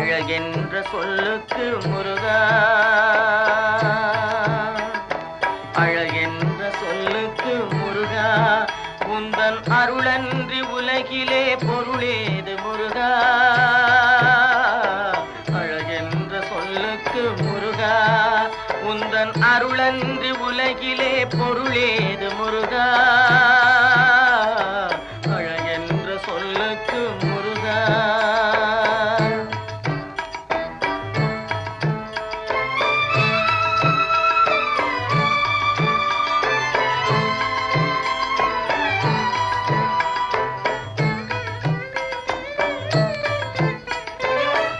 அழகென்ற சொல்லுக்கு முருகா, அழகென்ற சொல்லுக்கு முருகா, உந்தன் அருளன்றி உலகிலே பொருளேது முருகா. அழகென்ற சொல்லுக்கு முருகா, உந்தன் அருளன்றி உலகிலே பொருளேது முருகா. அழகென்ற சொல்லுக்கு முருகா.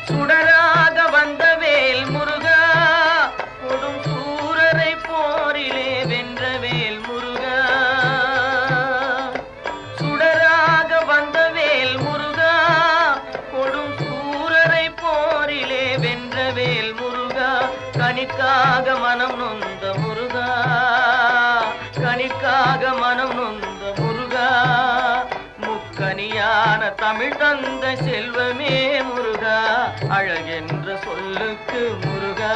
சுடராக வந்த வேல் முருகா, கொடும் சூரரை போரிலே வென்ற வேல் முருகா. சுடராக வந்த வேல் முருகா, கொடும் சூரரை போரிலே வென்ற வேல் முருகா. கனிக்காக மனம் நொந்த முருகா, கனிக்காக மனம் நொந்த முருகா. முக்கனியான தமிழ் தந்த செல்வமே முருகா, அழகென்ற சொல்லுக்கு முருகா.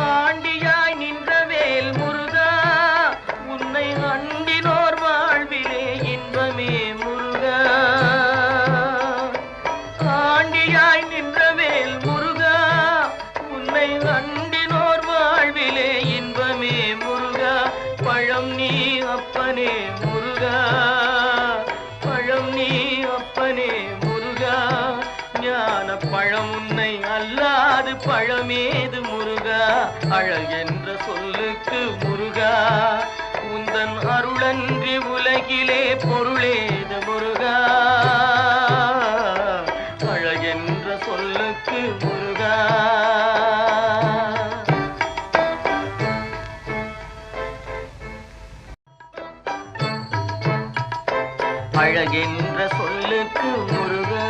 ஆண்டியாய் நின்ற வேல் முருகா, உன்னை அண்டினோர் வாழ்விலே இன்பமே முருகா. ஆண்டியாய் நின்ற வேல் முருகா, உன்னை அண்டினோர் வாழ்விலே இன்பமே முருகா. பழம் நீ அப்பனே முருகா, பழம் நீ அப்பனே முருகா. ஞான பழம் உன்னை அல்லாது பழமேது முருகா. அழகென்ற சொல்லுக்கு முருகா, உந்தன் அருளன்றி உலகிலே பொருளேது முருகா. அழகென்ற சொல்லுக்கு முருகா. அழகென்ற சொல்லுக்கு முருகா.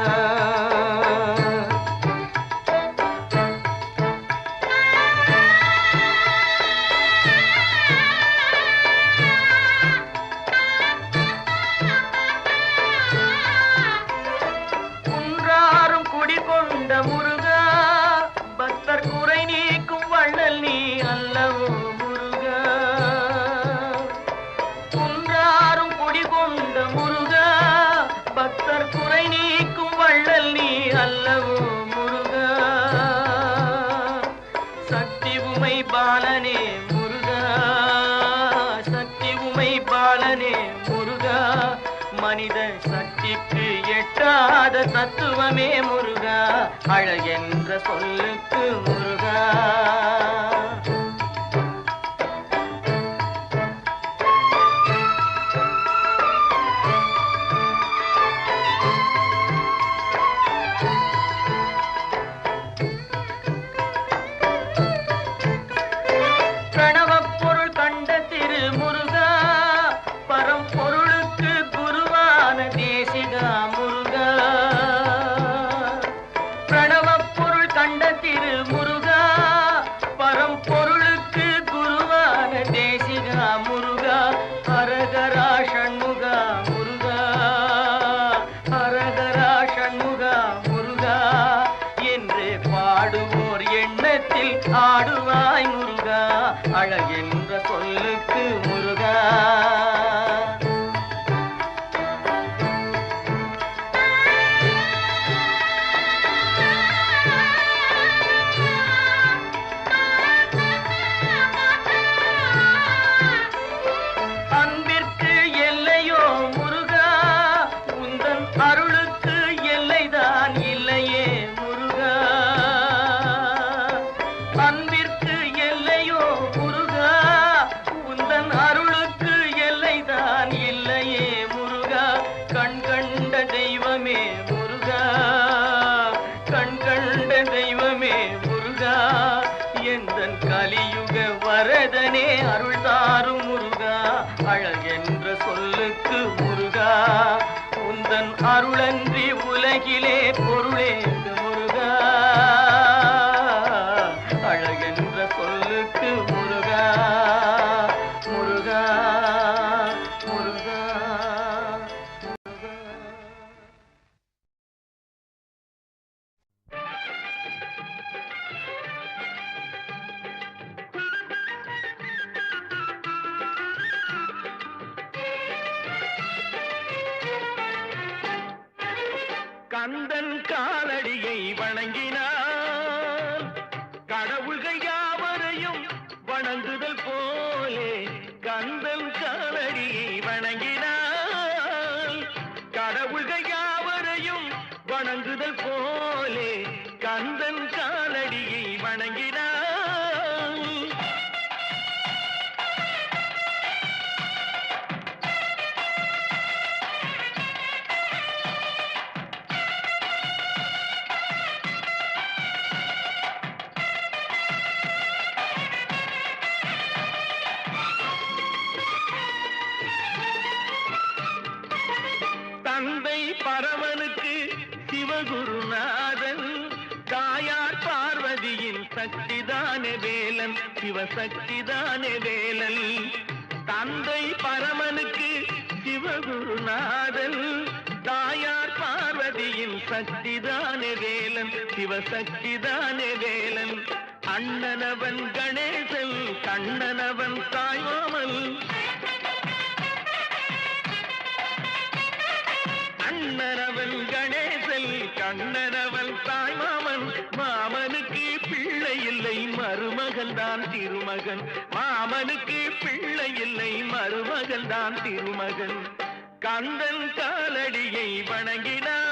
குன்றாரும் குடிகொண்ட முருகா, பக்தர் குறை நீக்கும் வள்ளல் நீ அல்லவோ முருகா. குன்றாரும் குடிகொண்ட முருகா, பக்தர் குறை நீக்கும் வள்ளல் நீ அல்லவோ முருகா. சக்தி உமை பாலனே முருகா, சக்தி உமை பாலனே முருகா. மனித சக்திக்கு எட்டாத தத்துவமே முருகா. அழகென்ற சொல்லுக்கு முருகா. பிரணவப் பொருள் கண்ட திரு முருகா, பரம்பொருளுக்கு குருவான தேசிகா முருகா. பிரணவப் பொருள் கண்ட திரு முருகா, பரம்பொருளுக்கு குருவான தேசிகா முருகா. ஹரஹரா ஷண்முகா முருகா, ஹரஹரா ஷண்முகா முருகா என்று பாடுவோர் எண்ணத்தில் ஆடுவாய் முருகா. அழகென்ற சொல்லுக்கு முருகா. அன்பிற்கு எல்லையோ முருகா, உந்தன் அருளுக்கு எல்லைதான் இல்லையே முருகா. அன்பிற்கு எல்லையோ முருகா, உந்தன் அருளுக்கு எல்லைதான் இல்லையே முருகா. கண் கண்ட தெய்வமே முருகா, கண் கண்ட தெய்வமே முருகா. எந்தன் கலியுக வரதனே அருள் தாரும் முருகா. அழகென்ற சொல்லுக்கு முருகா, உந்தன் அருளன்றி உலகிலே பொருளேது முருகா. கந்தன் காலடியை வணங்கினான் கடவுள்கள் யாவரையும் வணங்குதல் போலே கந்தன் காலடியை வணங்கினான் கடவுள்கள் யாவரையும் வணங்குதல் போலே கந்தன் காலடியை வணங்கினான். தந்தை பரமனுக்கு சிவகுருநாதன் தாயார் பார்வதியின் சக்திதானே வேலன் சிவசக்திதானே வேலன். தந்தை பரமனுக்கு சிவகுருநாதன் தாயார் பார்வதியின் சக்திதானே வேலன் சிவசக்திதானே வேலன். அண்ணனவன் கணேசன் கண்ணனவன் தாய்மாமன் அண்ணனவன் கணேசன் கண்ணனவன் தாய்மாமன். மாமனுக்கு பிள்ளை இல்லை மருமகன் தான் திருமகன் மாமனுக்கு பிள்ளை இல்லை மருமகன் தான் திருமகன். கந்தன் காலடியை வணங்கினான்.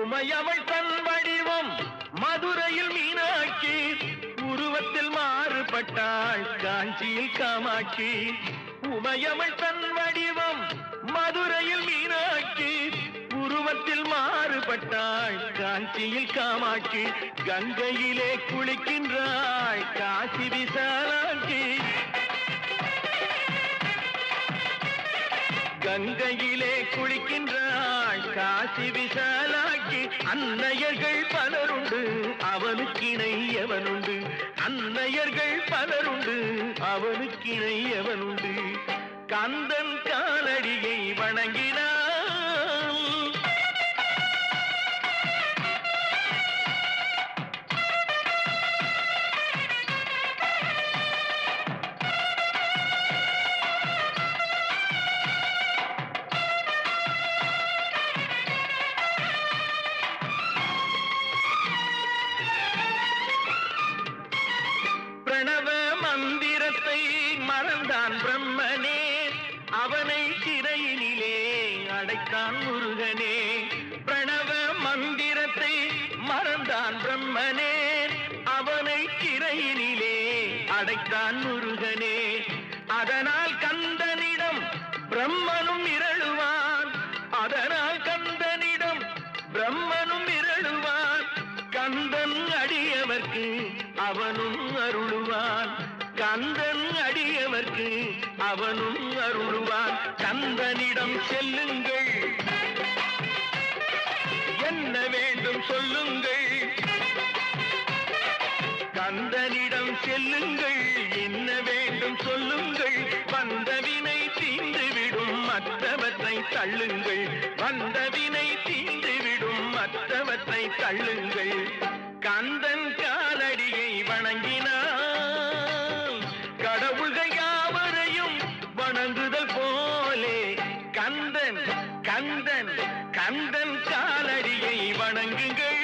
உமையவள் தன் வடிவம் மதுரையில் மீனாட்சி உருவத்தில் மாறுபட்டாள் காஞ்சியில் காமாட்சி. உமையவள் தன் வடிவம் மதுரையில் மீனாட்சி உருவத்தில் மாறுபட்டாள் காஞ்சியில் காமாட்சி. கங்கையிலே குளிக்கின்றாள் காசி விசாலாட்சி கங்கையிலே குளிக்கின்றாள் காசி விசாலாட்சி. அன்னையர்கள் பலருண்டு அவனுக்கிணை எவனுண்டு அன்னையர்கள் பலருண்டு அவனுக்கிணை எவனுண்டு. கந்தன் காலடியை வணங்கினான். பிரணவ மந்திரத்தை மறந்தான் பிரம்மனே அவனை சிறையினிலே அடைத்தான் முருகனே. பிரணவ மந்திரத்தை மறந்தான் பிரம்மனே அவனை சிறையினிலே அடைத்தான் முருகனே. அதனால் கந்தனிடம் பிரம்மனும் இரழுவான் அதனால் கந்தனிடம் பிரம்மனும் இரழுவான். கந்தன் அடியவர்க்கு அவனும் அருளுவான் கந்தன் அடியவர்க்கு அவனும் அருளுவான். கந்தனிடம் செல்லுங்கள் என்ன வேண்டும் சொல்லுங்கள் கந்தனிடம் செல்லுங்கள் என்ன வேண்டும் சொல்லுங்கள். வந்தவினை தீர்ந்துவிடும் மற்றவற்றை தள்ளுங்கள் வந்தவினை தீர்ந்துவிடும் மற்றவற்றை தள்ளுங்கள். கந்தன் காலடியை வணங்கினான் கடவுள்கள் யாவரையும் வணங்குதல் போலே கந்தன் கந்தன் கந்தன் காலடியை வணங்குங்கள்.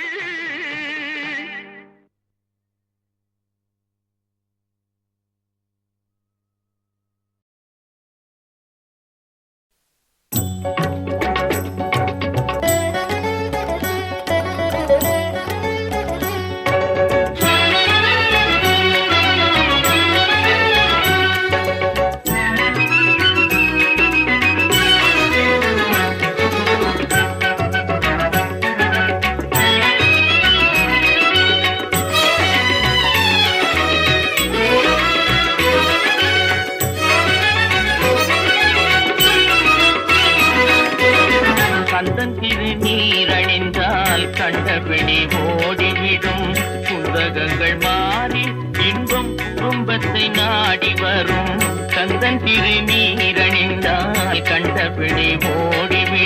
கண்டபிடி ஓடிவிடும் புந்தகங்கள் மாறி இன்பம் குடும்பத்தை நாடி வரும். கந்தன் திருநீரணிந்தால் கண்டபிடி ஓடிவிடும்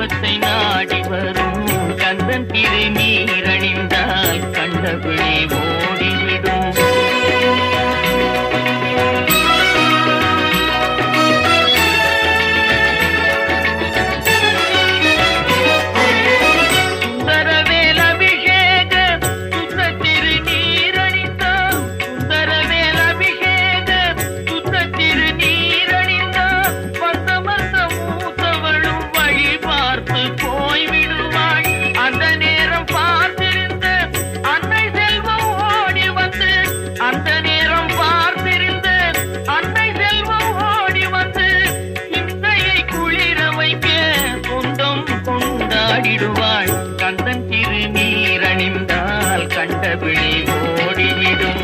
குடும்பத்தை நாடி வரும் கந்தன் திருநீரணிந்தால் கண்டபிடி ஓடிவிடும். கந்தன் திருநீரணிந்தால் கண்டபிடி ஓடிவிடும்.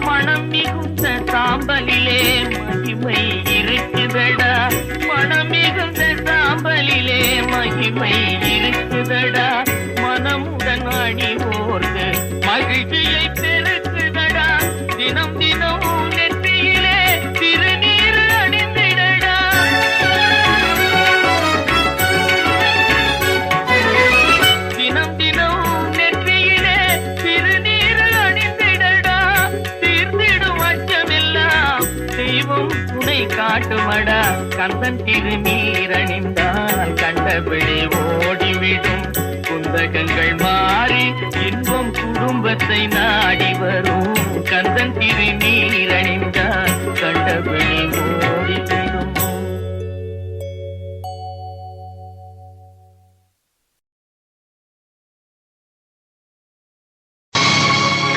மனம் மிகுந்த சாம்பலிலே மகிமை இருக்குதடா, மனம் மிகுந்த சாம்பலிலே மகிமை இருக்குதடா, மனமுடன் அணிவோர்க்கு மகிழ்ச்சியை பெருக்குதடா, தினம் தினம் நெற்றியிலே திருநீர் அணிந்திடடா. தினம் தினம் நெற்றியிலே திருநீர் அணிந்திடடா, தீர்ந்திடும் அச்சமெல்லாம் தெய்வம் துணை காட்டுமடா. கந்தன் திருநீரணிந்தால் கண்டபிடி ஓடிவிடும். குந்தகங்கள் மாறி இன்பம் குடும்பத்தை நாடி வரும் கந்தன் திருநீரணிந்தால் கண்டபிடி ஓடிவிடும்.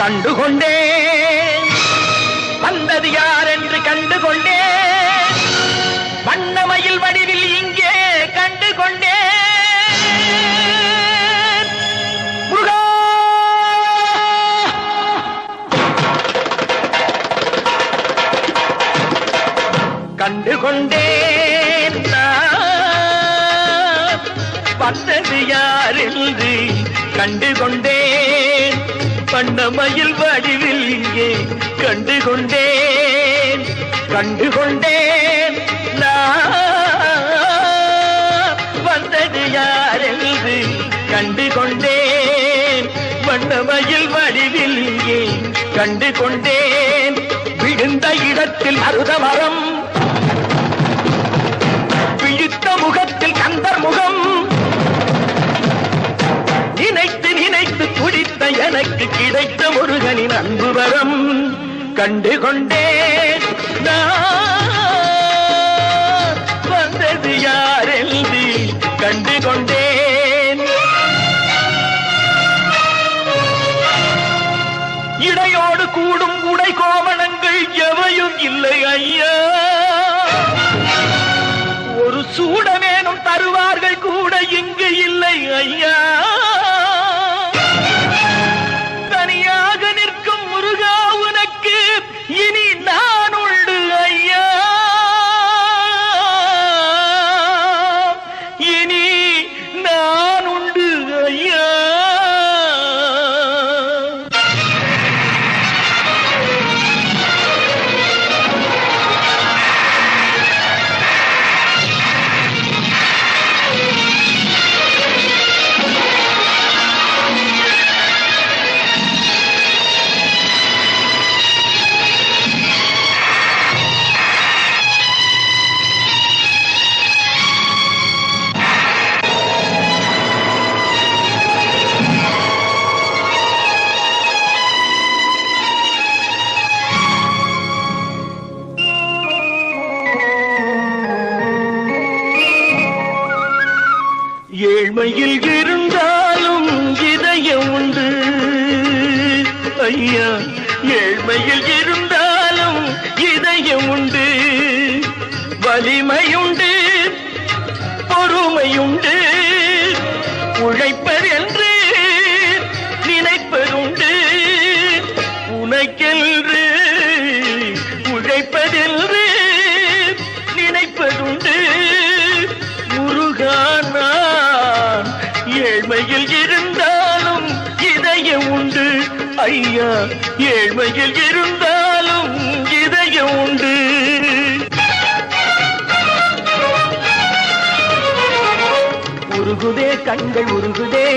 கண்டுகொண்டேன் வந்தது யார் என்று கண்டுகொண்டேன், வண்ணமயில் வடிவில் இங்கே கண்டுகொண்டேன். முருகா கண்டுகொண்டேன் வந்தது யார் என்று கண்டுகொண்டேன், வண்ணமயில் வடிவில் இங்கே கண்டுகொண்டேன். கண்டுகொண்டேன் வந்தது யார் என்று கண்டுகொண்டேன், வண்ணமயில் வடிவில் இங்கே கண்டுகொண்டேன். விழுந்த இடத்தில் மருதமரம், விழித்த முகத்தில் கந்தர் முகம், நினைத்து நினைத்து துடித்த எனக்கு கிடைத்த முருகனின் அன்பு வரம். கண்டுகொண்டேன் வந்தது யார் என்று கண்டுகொண்டேன். இடையோடு கூடும் உடை கோவணங்கள் எவையும் இல்லை ஐயா, ஒரு சூடமேனும் தருவார்கள் கூட இங்கு இல்லை ஐயா. தனியாக நிற்கும் முருகா உனக்கு இனி நான் உண்டு ஐயா, இனி நான் உண்டு ஐயா. ஏழ்மையில் இருந்தாலும் இதயம் உண்டு ஐயா, ஏழ்மையில் இருந்தாலும் இதயம் உண்டு, வலிமையுண்டு பொறுமையுண்டு, உழைப்பதென்று நினைப்பதுண்டு, உனக்கென்று உழைப்பதென்று ஐயா ஏழ்மையில் இருந்தாலும் இதயம் உண்டு. உருகுதே கண்கள் உருகுதே,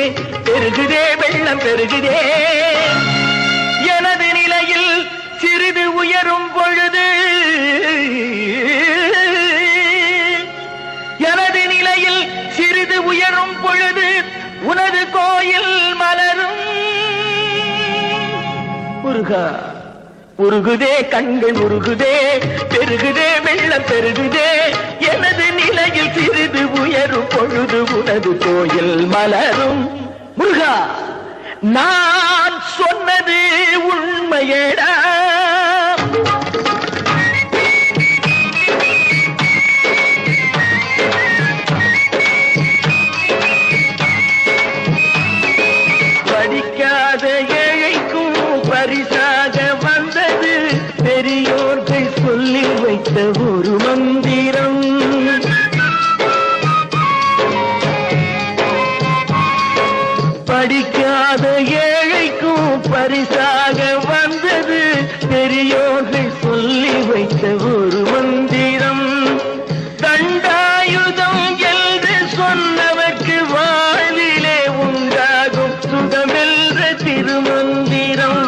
பெருகுதே வெள்ளம் பெருகுதே. எனது நிலையில் சிறிது உயரும் பொழுது, எனது நிலையில் சிறிது உயரும் பொழுது உனது கோயில் மலரும். முருகா உருகுதே கண்கள் உருகுதே, பெருகுதே வெள்ளம் பெருகுதே. எனது நிலையில் சிறிது உயரும் பொழுது உனது கோயில் மலரும். முருகா நான் சொன்னது உண்மையடா. படிக்காத ஏழைக்கும் பரிசாக வந்தது பெரியோர்கள் சொல்லி வைத்த ஒரு மந்திரம். படிக்காத ஏழைக்கும் பரிசாக வந்தது பெரியோர்கள் சொல்லி வைத்த ஒரு மந்திரம். தண்டாயுதம் என்று சொன்னவர்க்கு வாழ்விலே உண்டாகும் சுகமென்ற திருமந்திரம்.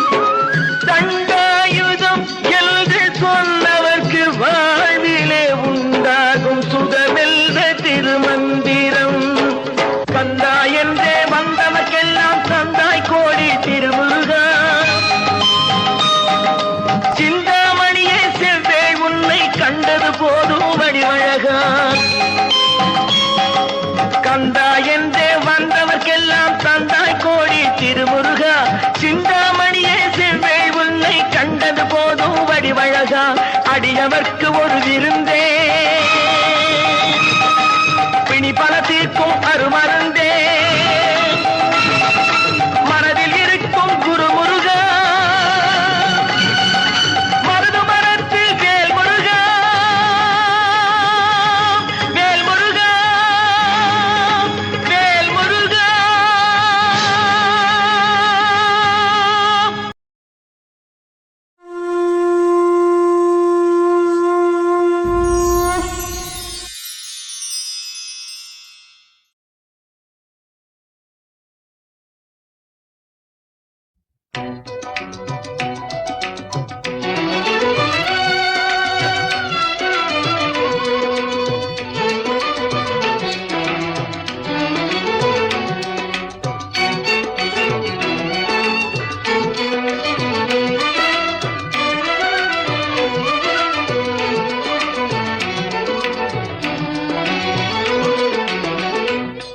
தண்டாயுதம் என்று சொன்னவர்க்கு வாழ்விலே உண்டாகும் சுகமென்ற திருமந்திரம். கந்தா என்றே வந்தவர்க்கெல்லாம் தந்தாய் கோடி திருமுருகா. சிந்தாமணியே செவ்வே உன்னை கண்டது போதும் வடிவழகா. கந்தா என்றே வந்தவர்க்கெல்லாம் தந்தாய் கோடி திருமுருகா. சிந்தாமணியே செவ்வே உன்னை கண்டது போதும் வடிவழகா. அடியவர்க்கு ஒரு விருந்தே, பிணி பல தீர்க்கும் அருமருந்தே, மனதில் இருக்கும் குரு முருகா. மருது மரத்து வேல் முருகா, வேல் முருகா, வேல் முருகா.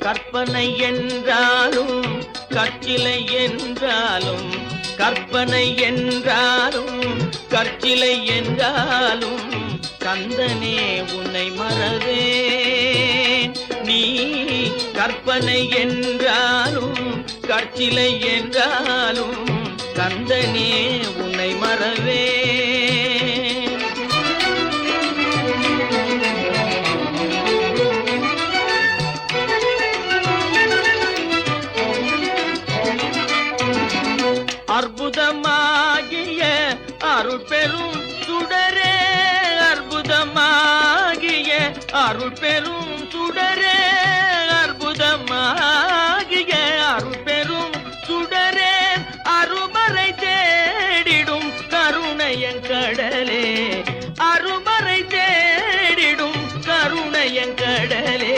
கற்பனை என்றாலும் கற்சிலை என்றாலும், கற்பனை என்றாலும் கற்சிலை என்றாலும் கந்தனே உன்னை மறவேன். நீ கற்பனை என்றாலும் கற்சிலை என்றாலும் கந்தனே உன்னை மறவேன். அற்புதமாகிய அருள் பெரும் சுடரே, அற்புதமாகிய அருள் பெரும் சுடரே, அற்புதமாகிய அருள் பெரும் சுடரே, அருமறை தேடிடும் கருணையன் கடலே, அருமறை தேடிடும் கருணையன் கடலே.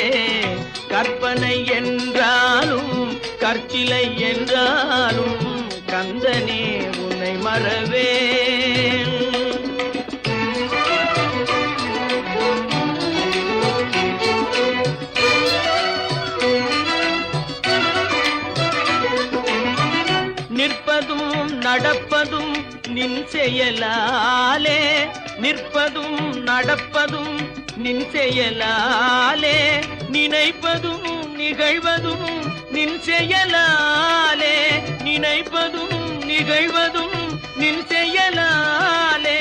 கற்பனை என்றாலும் கற்சிலை என்றாலும் கந்தனே உன்னை மறவேன். நிற்பதும் நடப்பதும் நின் செயலாலே, நிற்பதும் நடப்பதும் நின் செயலாலே, நினைப்பதும் நிகழ்வதும் நின் செயலாலே, நினைப்பதும் நிகழ்வதும் நின் செயலாலே.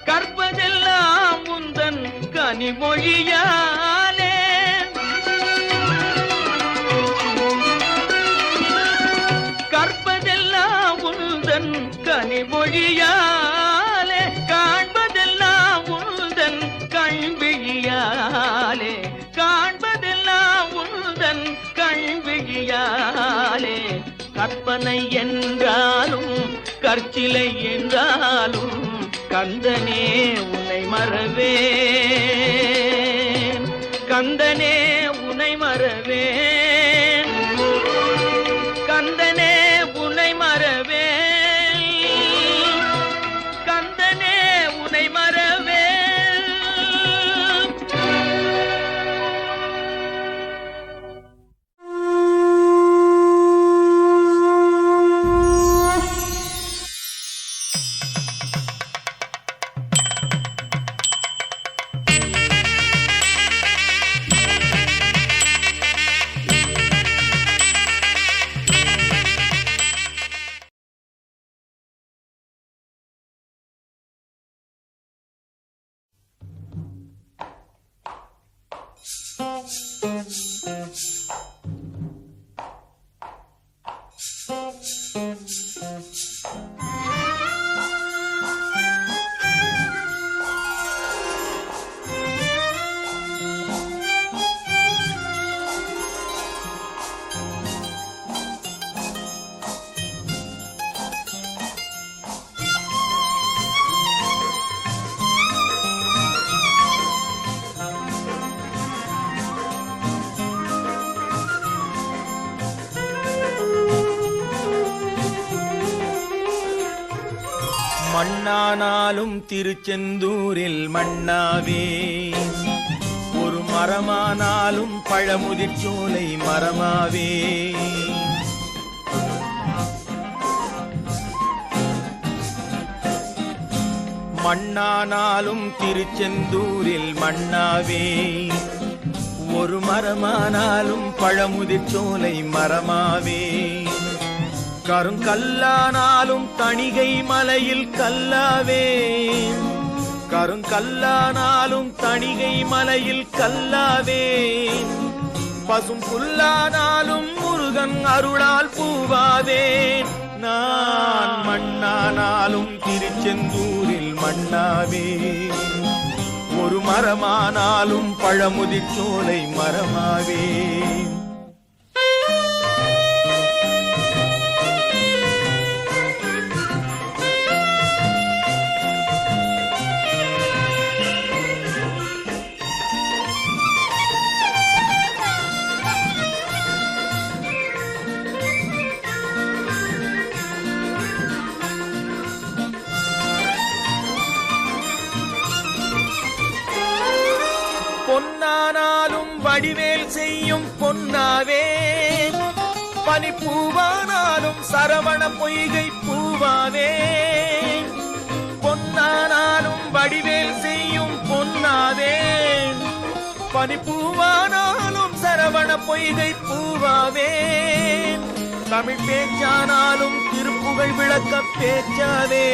கற்பதெல்லாம் உந்தன் கனிமொழியாலே, கற்பதெல்லாம் உந்தன் இல்லை என்றாலும் கந்தனே உன்னை மறவேன், கந்தனே உன்னை மறவேன், கந்தனே உன்னை மறவேன், கந்தனே உன்னை மறவேன். மண்ணானாலும் திருச்செந்தூரில் மண்ணாவே, ஒரு மரமானாலும் பழமுதிர் சோலை மரமாவே. மண்ணானாலும் திருச்செந்தூரில் மண்ணாவே, ஒரு மரமானாலும் பழமுதிர் சோலை மரமாவே. கருங்கல்லானாலும் தணிகை மலையில் கல்லாவே, கருங்கல்லானாலும் தணிகை மலையில் கல்லாவே. பசும் புல்லானாலும் முருகன் அருளால் பூவாவேன். நான் மண்ணானாலும் திருச்செந்தூரில் மண்ணாவே, ஒரு மரமானாலும் பழமுதிர் சோலை மரமாவே. பொன்னானாலும் வடிவேல் செய்யும் பொன்னாவே, பனிப்பூவானாலும் சரவண பொய்கை பூவாவே. பொன்னானாலும் வடிவேல் செய்யும் பொன்னாவே, பனிப்பூவானாலும் சரவண பொய்கை பூவாவே. தமிழ் பேச்சானாலும் திருப்புகழ் விளக்க பேச்சாவே,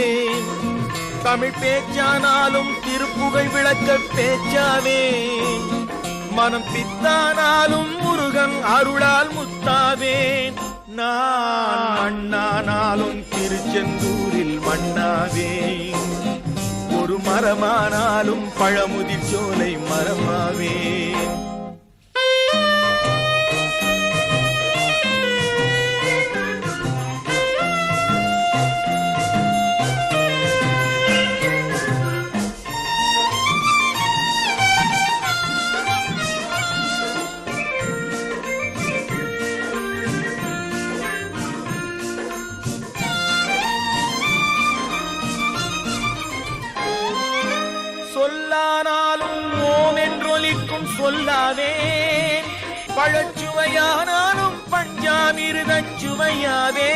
தமிழ் பேச்சானாலும் திருப்புகழ் விளக்க பேச்சாவே. மனம் பித்தானாலும் முருகன் அருளால் முத்தாவேன். நான் மண்ணானாலும் திருச்செந்தூரில் மண்ணாவே, ஒரு மரமானாலும் பழமுதிர் சோலை மரமாவே. சொல்லானாலும் ஓம் என்றொலிக்கும் சொல்லாவே, பழச்சுவையானாலும் பஞ்சாமிர்தச் சுவையாவே.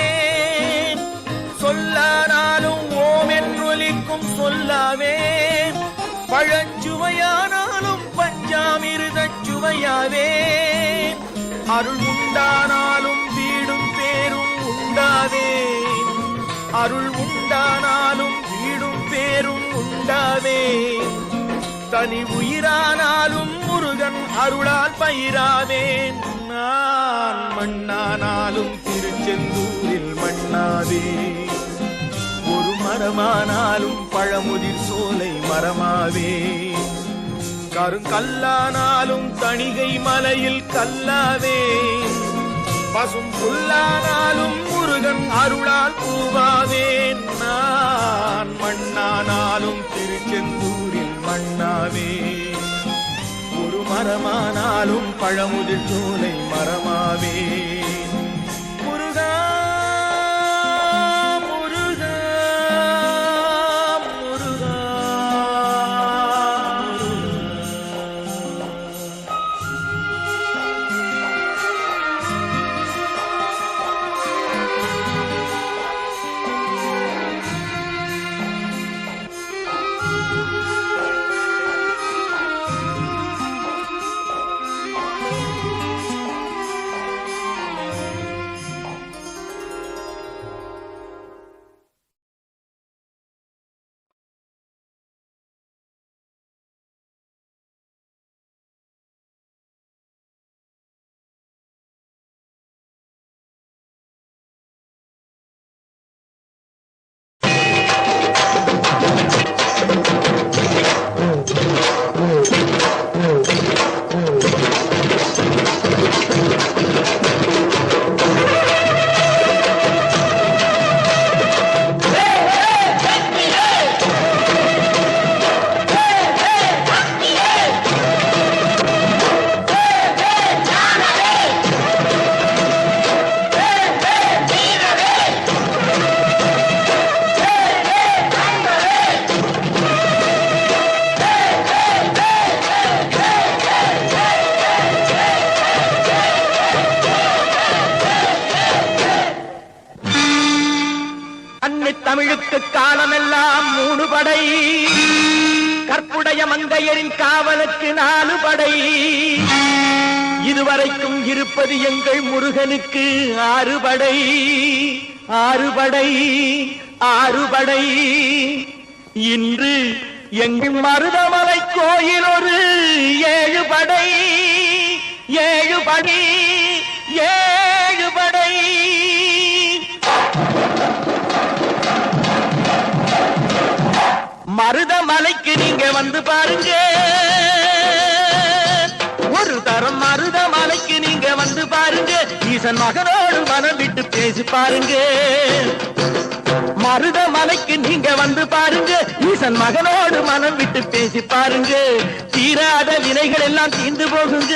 சொல்லானாலும் ஓம் என்றொலிக்கும் சொல்லாவே, பழச்சுவையானாலும் பஞ்சாமிர்தச் சுவையாவே. அருள் உண்டானாலும் வீடும் பேரும் உண்டாவே, அருள் உண்டானாலும் வீடும் பேரும் உண்டாவே. தனி உயிரானாலும் முருகன் அருளால் பயிராவேன். நான் மண்ணானாலும் திருச்செந்தூரில் மண்ணாவே, ஒரு மரமானாலும் பழமுதிர் சோலை மரமாவே. கருங்கல்லானாலும் தணிகை மலையில் கல்லாவே, பசும் புல்லானாலும் முருகன் அருளால் பூவாவேன் நான் மண்ணானாலும் திருச்செந்தூரில் மண்ணாவேன் ஒரு மரமானாலும் பழமுதிர் சோலை மரமாவேன் முருகா முருகா முருகா தமிழுக்கு காலமெல்லாம் 3 படை கற்புடைய மங்கையரின் காவலுக்கு 4 படை இதுவரைக்கும் இருப்பது எங்கள் முருகனுக்கு 6 படை 6 படை 6 படை இன்று எங்கள் மருதமலை கோயில் ஒரு 7 படை 7 படை 7 படை மருதமலைக்கு நீங்க வந்து பாருங்க ஒரு தரம் மருதமலைக்கு நீங்க வந்து பாருங்க ஈசன் மகனோடு மனம் விட்டு பேசி பாருங்க மருதமலைக்கு நீங்க வந்து பாருங்க ஈசன் மகனோடு மனம் விட்டு பேசி பாருங்க தீராத வினைகள் எல்லாம் தீர்ந்து போகுங்க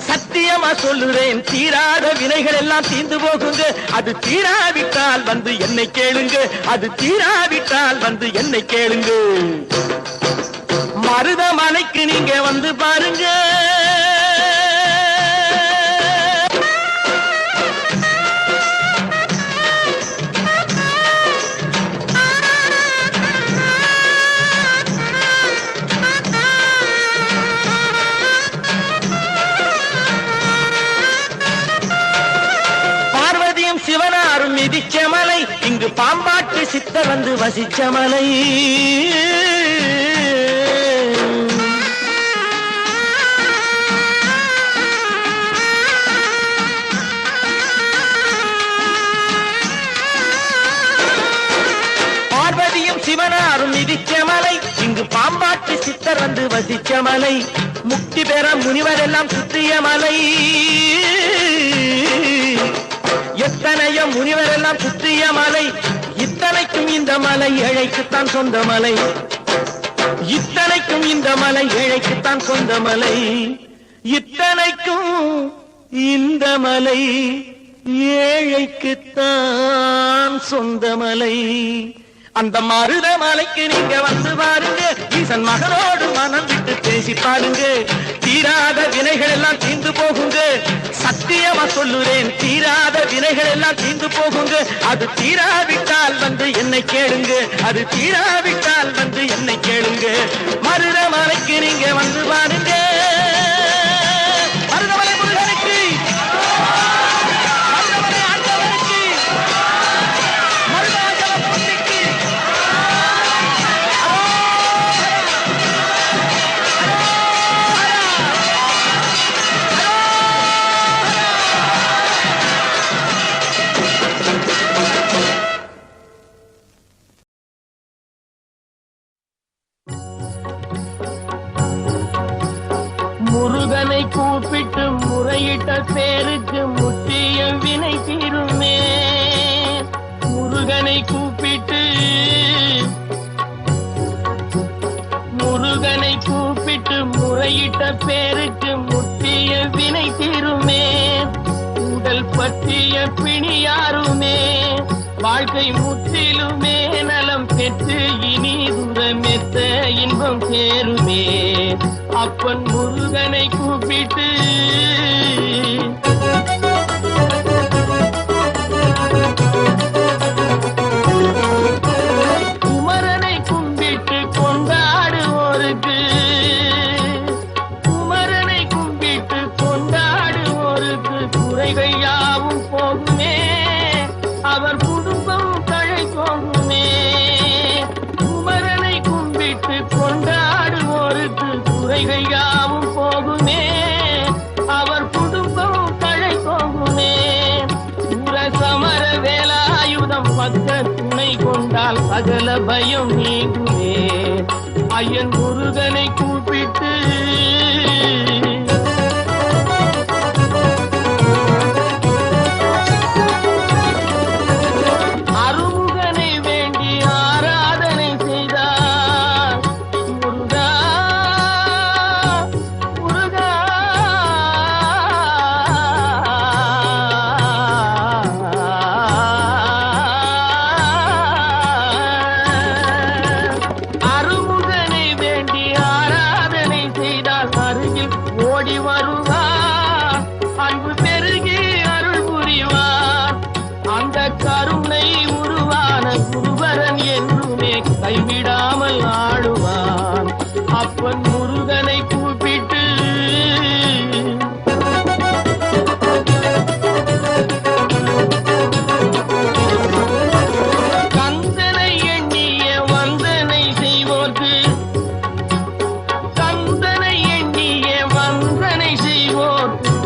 சத்தியமா சொல்லுறேன் தீராத வினைகள் எல்லாம் தீர்ந்து போகுங்க அது தீராவிட்டால் வந்து என்னை கேளுங்க அது தீராவிட்டால் வந்து என்னை கேளுங்க மருதமலைக்கு நீங்க வந்து பாருங்க சிவனாரும் மிதிச்ச மலை இங்கு பாம்பாட்டு சித்தர் வந்து வசிச்ச மலை பார்வதியும் சிவனாரும் மிதிச்ச மலை இங்கு பாம்பாட்டு சித்தர் வந்து வசிச்ச மலை முக்தி பெற முனிவர் எல்லாம் சுற்றிய மலை எத்தனையோ முனிவர் எல்லாம் சுற்றிய மலை இத்தனைக்கும் இந்த மலை ஏழைக்குத்தான் சொந்த மலை இத்தனைக்கும் இந்த மலை ஏழைக்குத்தான் சொந்த மலை இத்தனைக்கும் இந்த மலை ஏழைக்குத்தான் சொந்த மலை அந்த மருதமலைக்கு நீங்க வந்து பாருங்க ஈசன் மகனோடு மனம் விட்டு பேசி பாருங்க தீராத வினைகள் எல்லாம் தீர்ந்து போகுங்க சத்தியமா சொல்லுறேன் தீராத வினைகள் எல்லாம் தீர்ந்து போகுங்க அது தீராவிட்டால் வந்து என்னை கேளுங்க அது தீராவிட்டால் வந்து என்னை கேளுங்க மருதமலைக்கு நீங்க வந்து பாருங்க மருதமலை முருகனுக்கு மருதமலை ஆண்டவனுக்கு மருதாச்சலமூர்த்திக்கு முருகனை கூப்பிட்டு முறையிட்ட பேருக்கு முற்றிய வினை தீருமே. முருகனை கூப்பிட்டு முறையிட்ட பேருக்கு முற்றிய வினை தீருமே. உடல் பற்றிய பிணியாருமே வாழ்க்கை முற்றிலுமே நலம் பெற்று இனி துரமெத்த இன்பம் சேருமே. அப்பன் முருகனை கூப்பிட்டு குமரனை கும்பிட்டு கொண்டாடுவோருக்கு குறைகள் யாவும் போகுமே. அவர் குடும்பம் தழை போகுமே. குமரனை கும்பிட்டு கொண்டாடுவோருக்கு குறைகள் யாவும் போகுமே. அவர் குடும்பம் தழை போகுமே. சமர வேலாயுதம் பக்க துணை கொண்டால் சகல பயம் நீங்குமே. ஐயன் முருகனை கூப்பிட்டு கைவிடாமல் ஆடுவான். அப்பன் முருகனை கூப்பிட்டு கந்தனை எண்ணிய வந்தனை செய்வோர்க்கு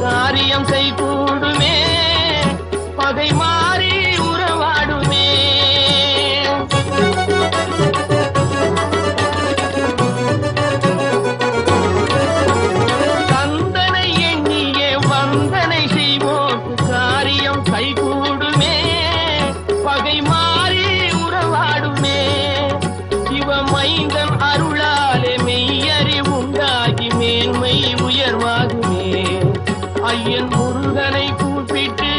காரியம் செய்கூடுமே. பகை மாறி உறவாடுமே. அருளாலே மெய்யறிவுண்டாகி மேன்மை உயர்வாகுமே. ஐயன் முருகனை கூப்பிட்டு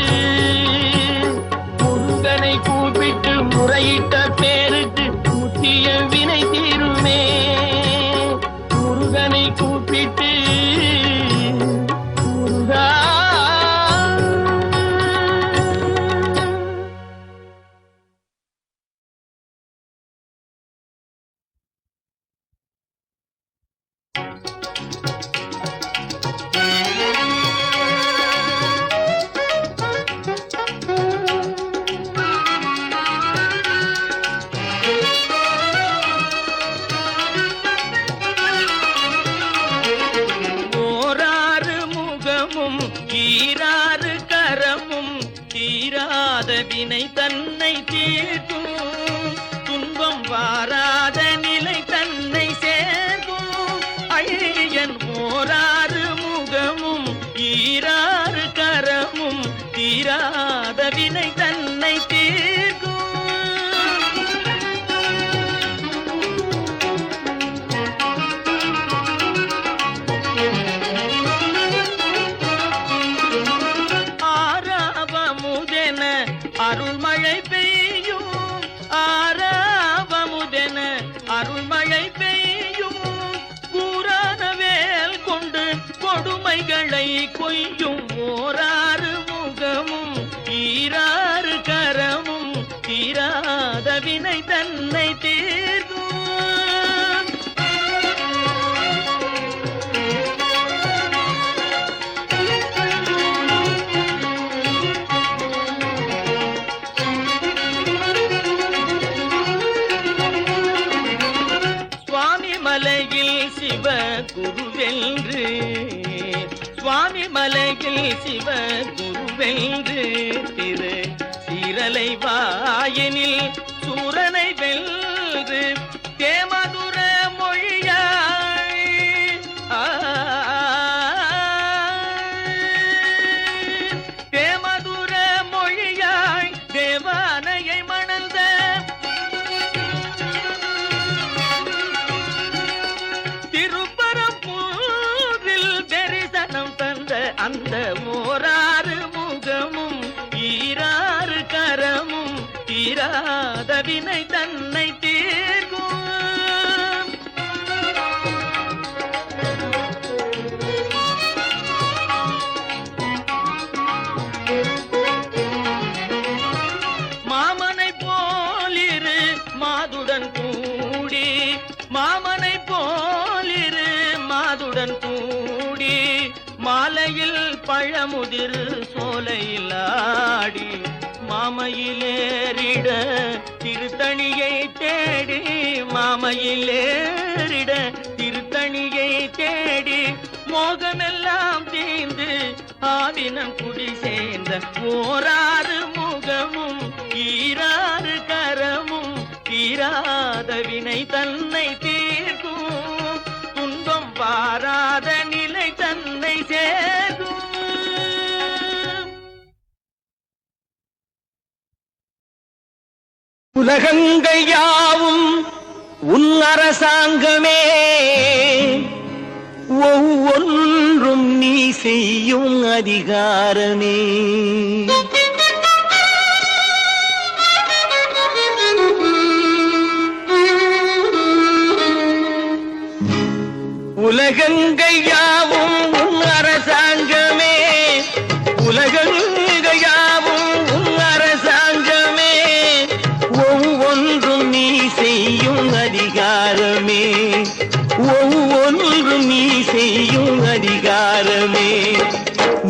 முறையிட்ட பேருக்கு முத்திய வினை தீருமே. முருகனை கூப்பிட்டு முருகா ஈராறு கரமும் தீராத வினை தன்னை தீர்க்கும். துன்பம் வாராத நிலை தன்னை சேர்க்கும். ஐயன் ஓராறு முகமும் ஈராறு கரமும் தீராத வினை தன்னை தீர்க்கும். அருள்மழை பெய்யும் ஆராவமுதென அருள்மழை பெய்யும். கூரான வேல் கொண்டு கொடுமைகளை கொய்யும். ஓராறு முகமும் ஈராறு கரமும் தீராத வினை தன்னை தீர்க்கும். மலையில் சிவ குருவென்று சுவாமி மலையில் சிவ குருவென்று திரு சீரலை வாயினில் சூரனை வென்று தேமதுர மொழியாய் வினை தன்னை தீர்க்கும். மாமனை போலிரு மாதுடன் கூடி, மாமனை போலிரு மாதுடன் கூடி, மாலையில் பழமுதிர் சோலையில் ஆடி, மாமையிலேறிட திருத்தணியை தேடி, மாமையிலேறிட திருத்தணியை தேடி, மோகமெல்லாம் தீர்ந்து ஆவினம் குடி சேர்ந்த ஓராறு முகமும் ஈராறு கரமும் தீராத வினை தன்னை தீர்க்கும், துன்பம் பாராத நிலை தன்னை சேர்க்கும். உலகங்கள் யாவும் உன் அரசாங்கமே, ஒவ்வொன்றும் நீ செய்யும் அதிகாரமே. உலகங்கள் யாவும் உன் அரசாங்கமே, உலகங்கள் யாவும் உன் அரசாங்கமே, ஒவ்வொன்றும் நீ செய்யும் அதிகாரமே, ஒவ்வொன்றும் நீ செய்யும் அதிகாரமே.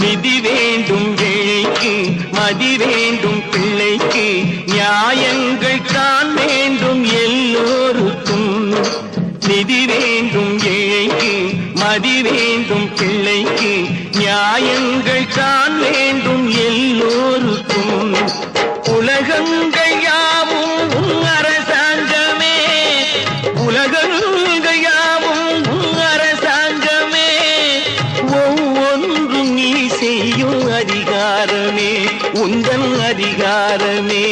நிதி வேண்டும் ஏழைக்கு, மதி வேண்டும் பிள்ளைக்கு, நியாயங்கள் தான் வேண்டும் எல்லோருக்கும். நிதி வேண்டும் ஏழைக்கு, மதி வேண்டும் பிள்ளைக்கு, நியாயங்கள் தான் வேண்டும் எல்லோருக்கும். உலகங்கள் யாவும் உன் அரசாங்கமே, உலகங்கள் யாவும் உன் அரசாங்கமே, ஒவ்வொன்றும் நீ செய்யும் அதிகாரமே, உந்தன் அதிகாரமே.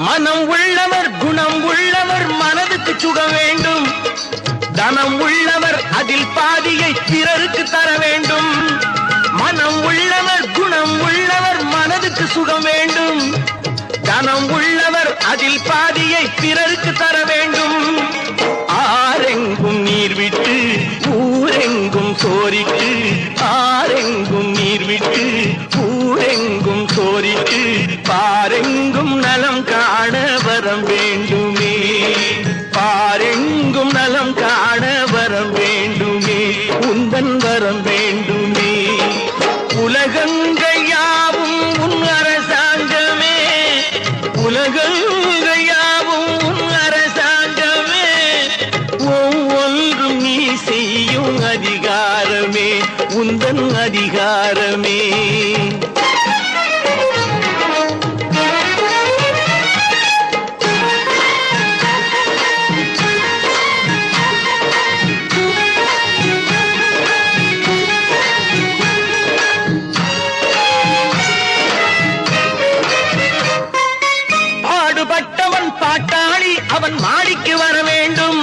மனம் உள்ளவர் குணம் உள்ளவர் மனதுக்கு சுகம் வேண்டும், தனம் உள்ளவர் அதில் பாதியை பிறருக்கு தர வேண்டும். மனம் உள்ளவர் குணம் உள்ளவர் மனதுக்கு சுகம் வேண்டும், தனம் உள்ளவர் அதில் பாதியை பிறருக்கு தர வேண்டும். ஆரெங்கும் நீர் விட்டு ஊரெங்கும் சோரிட்டு, ஆரெங்கும் நீர் விட்டு ஊரெங்கும் சோரிட்டு, பாரெங்கும் நலம் காண வரம் வேண்டுமே, பாரெங்கும் நலம் காண வரம் வேண்டுமே, உந்தன் வரம் வேண்டுமே. உலகங்கள் யாவும் உன் அரசாங்கமே, உலகங்கள் யாவும் உன் அரசாங்கமே, ஒவ்வொன்றும் நீ செய்யும் அதிகாரமே, உந்தன் அதிகாரமே. பாடுபட்டவன் பாட்டாளி அவன் மாடிக்கு வர வேண்டும்,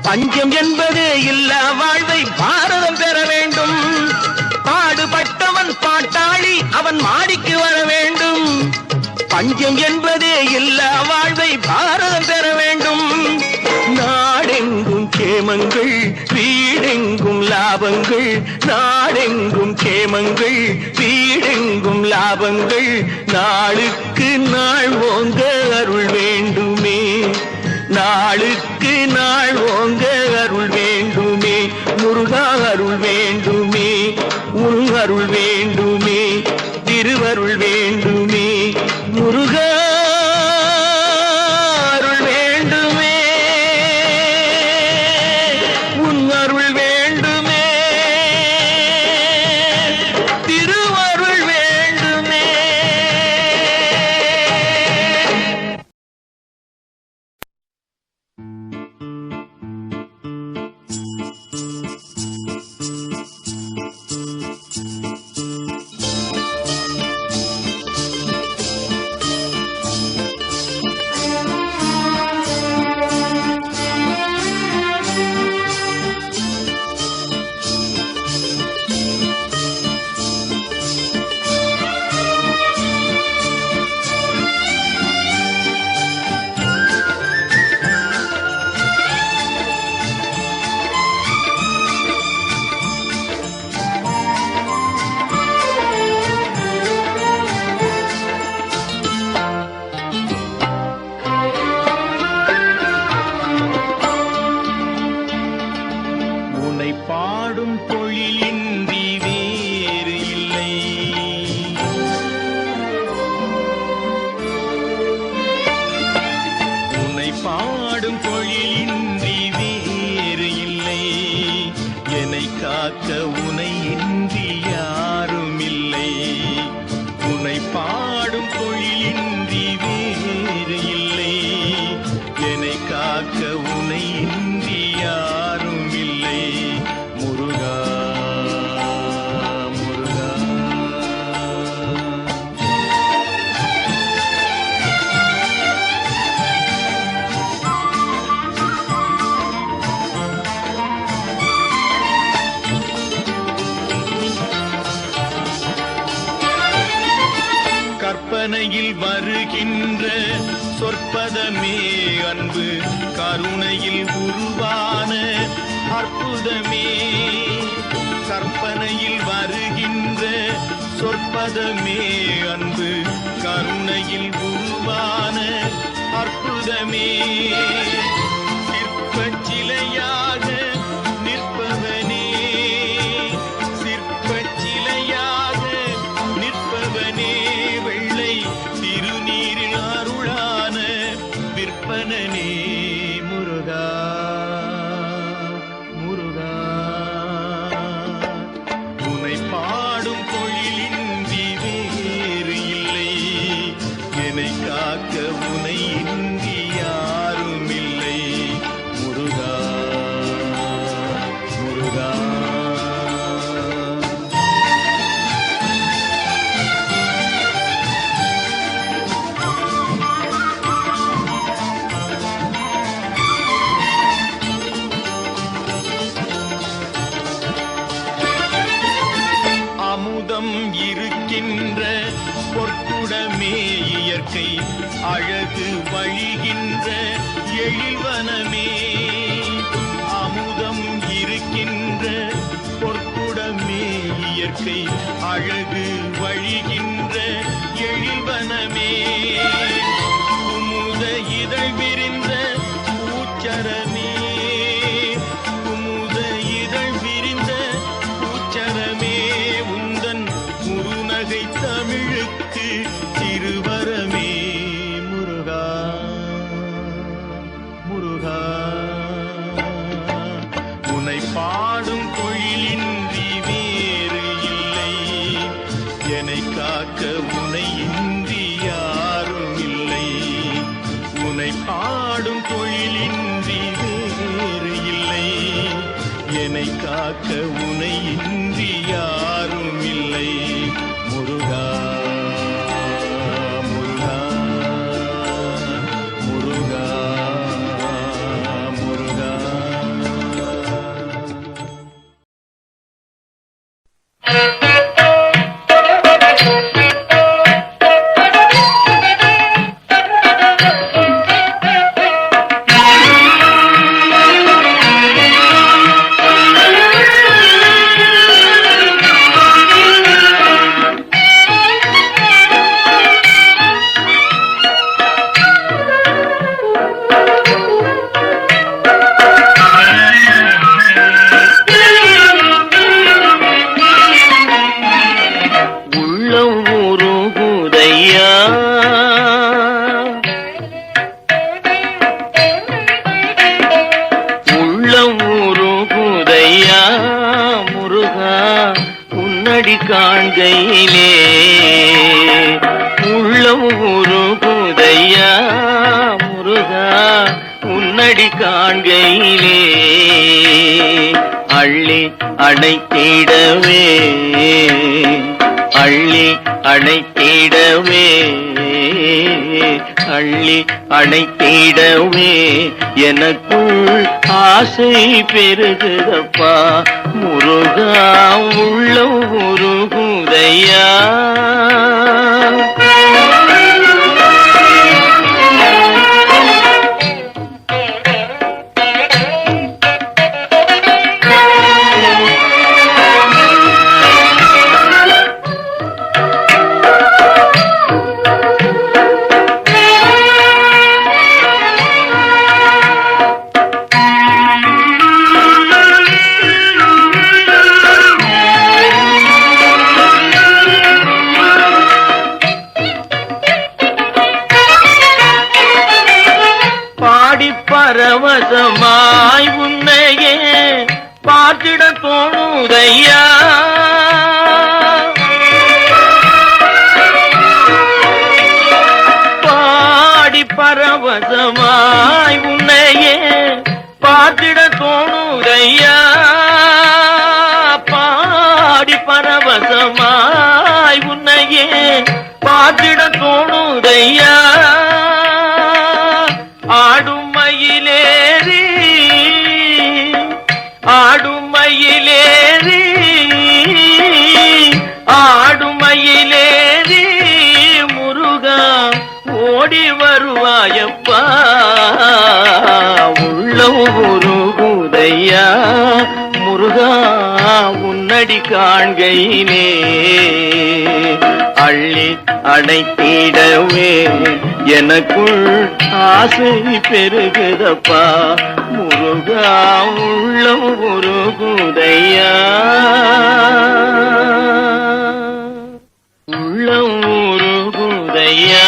பஞ்சம் என்பது இல்லா வாழ்வை பாரதம் பெற வேண்டும். பாடுபட்டவன் பாட்டாளி அவன் மாடிக்கு வர வேண்டும், பஞ்சம் என்பது இல்லா வாழ்வை பாரதம் பெற வேண்டும். நாடெங்கும் கேமங்கள் வீடெங்கும் லாபங்கள், நாடெங்கும் கேமங்கள் வீடெங்கும் லாபங்கள், நாளுக்கு நாள் ஓங்க அருள் வேண்டுமே, நாளுக்கு நாள் ஓங்க அருள் வேண்டுமே, முருகா அருள் வேண்டுமே, உன் அருள் வேண்டுமே, திருவருள் வேண்டுமே, முருகா அருள் வேண்டுமே, உன் அருள் வேண்டுமே, திருவருள் வேண்டுமே. பாடும் தொழிலின்றி வேறு இல்லை, என்னை காக்க உனை இன்றி யாரும் இல்லை. முருகா முருகா. கற்பனையில் வருகின்ற சொற்பதமே அன்பு, கருணையில் உருவான அற்புதமே. கற்பனையில் வருகின்ற சொற்பதமே அன்பு, கருணையில் உருவான அற்புதமே. சிற்பச் சிலையாக நிற்பவனே, சிற்பச் சிலையாக நிற்பவனே, வெள்ளை திருநீரில் அருளான விற்பனனே. முருகா முருகா. உனை பாடும் தொழிலின்றி வேறு இல்லை, என்னை காக்க உனை இன்றி யாரும் இல்லை. முருகா முருகா. அமுதம் இருக்கின்ற பொற்குடமே இயற்கை, அழகு வழிகின்ற எழில்வனமே. அமுதம் இருக்கின்ற பொற்குடமே இயற்கை, அழகு வழிகின்ற எழில்வனமே. குமுத இதழ் விரிந்த பூச்சரமே, குமுத இதழ் விரிந்த பூச்சரமே. உந்தன் முருநகை தமிழுக்கு திருவரமே. முருகா முருகா. உனை பாடும் தொழிலின்றி வேறு இல்லை, என்னை காக்க உனை இன்றி யாரும் இல்லை. உனை பாடும் தொழிலின்றி வேறு இல்லை, என்னை காக்க உனை இன்றி யாரும் இல்லை. முருகா முருகா முருகா முருகா. காண்கையிலே உள்ளம் உருகுதையா முருகா உன்னடி காண்கையிலே அள்ளி அணைத்திடவே அள்ளி அணைத்திடவே அள்ளி அணைத்திடவே எனக்குள் ஆசை பெருகுதப்பா முருகா உள்ளம் உருகுதையா பரவசமாய் உன்னையே பார்த்திட தோணுதையா பரவசமாய் உன்னையே பார்த்திட தோணுதையா பாடி பரவசமாய் உன்னையே பார்த்திட தோணுதையா ஆடும் மயிலேறி ஆடும் மயிலேறி ஆடும் மயிலேறி முருகா ஓடி வருவாயப்பா உள்ளம் உருகுதையா முருகா உன்னடி காண்கையிலே அள்ளி அணைத்திடவே எனக்குள் ஆசை பெருகுதப்பா முருகா உள்ளம் உருகுதையா உள்ளம் உருகுதையா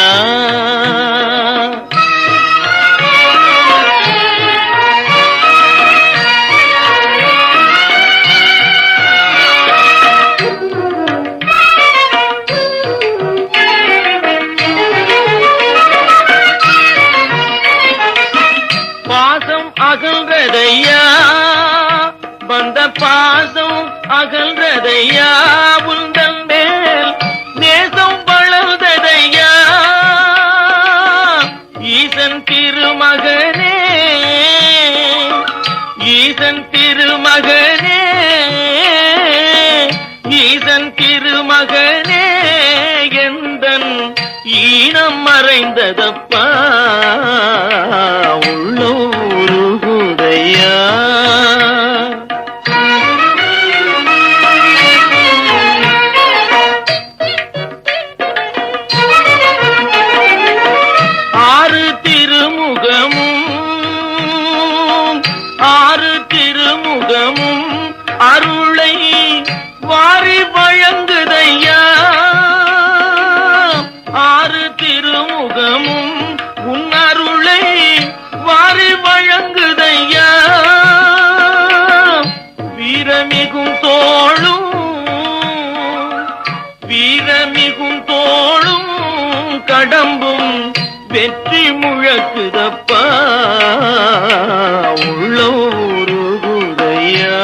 அகல்றதையா வந்த பாசம் அகல்றதையா உந்தன் மேல் நேசம் வளர்ந்ததையா ஈசன் திருமகனே ஈசன் திருமகனே ஈசன் திருமகனே எந்தன் ஈனம் மறைந்ததப்பா உள்ளம் உருகுதையா ஆறு திருமுகமும் அருளை வாரி வழங்குதையா ஆறு திருமுகமும் உன் அருளை வாரி வழங்குதையா வீரமிகும் தோளும் கடம்பும் வெற்றி முழக்குதப்பா உள்ளம் உருகுதையா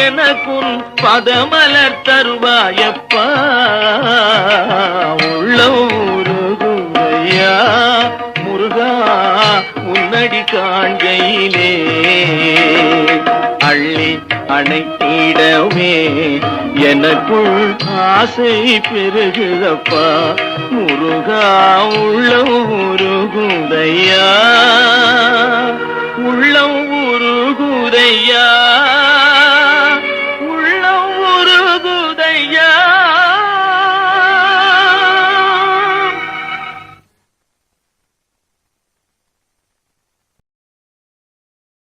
எனக்குன் பதமலர் தருவாயப்பா உள்ளம் உருகுதையா முருகா உன்னடி காண்கையிலே அள்ளி அணைத்திடமே எனக்குள் ஆசை பெருகுதப்பா முருகா உள்ளம் உருகுதையா